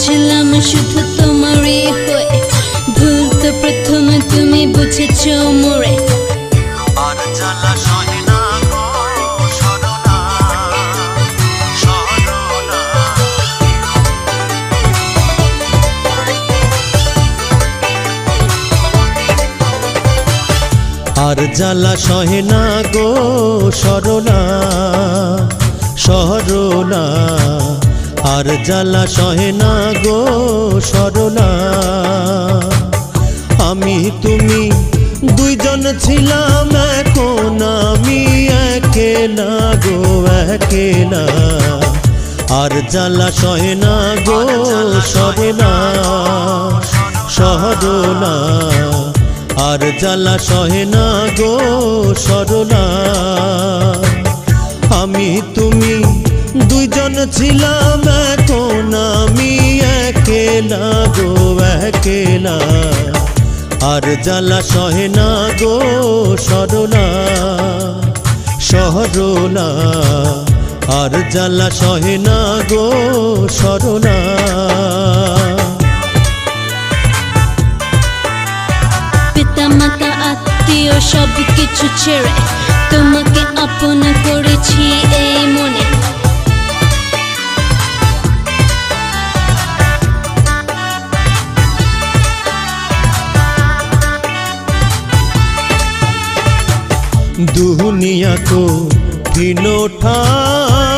ছিলাম শুধু তোমারই হয়ে, ভুল তো প্রথমে তুমি বুঝেছো মোরে। আর জ্বালা সহে না গো সরলা সরলা। আর জ্বালা সহে না গো সরলা সরলা। আর জ্বালা সহে না গো সরলা। আমি তুমি দুইজন ছিলাম, এখন আমি একেলা গো একেলা। আর জ্বালা সহে না গো সরলা সরলা। আর জ্বালা সহে না গো সরলা। আমি তুমি দুইজন ছিলাম, এখন আমি একেলা গো একেলা। আর জ্বালা সহে না গো সরলা সরলা। আর জ্বালা সহে না গো সরলা। পিতা মাতা আত্মীয় সব কিছু ছেড়ে তোমাকে আপন করেছি এই মনে। दुनिया को तीनों ठार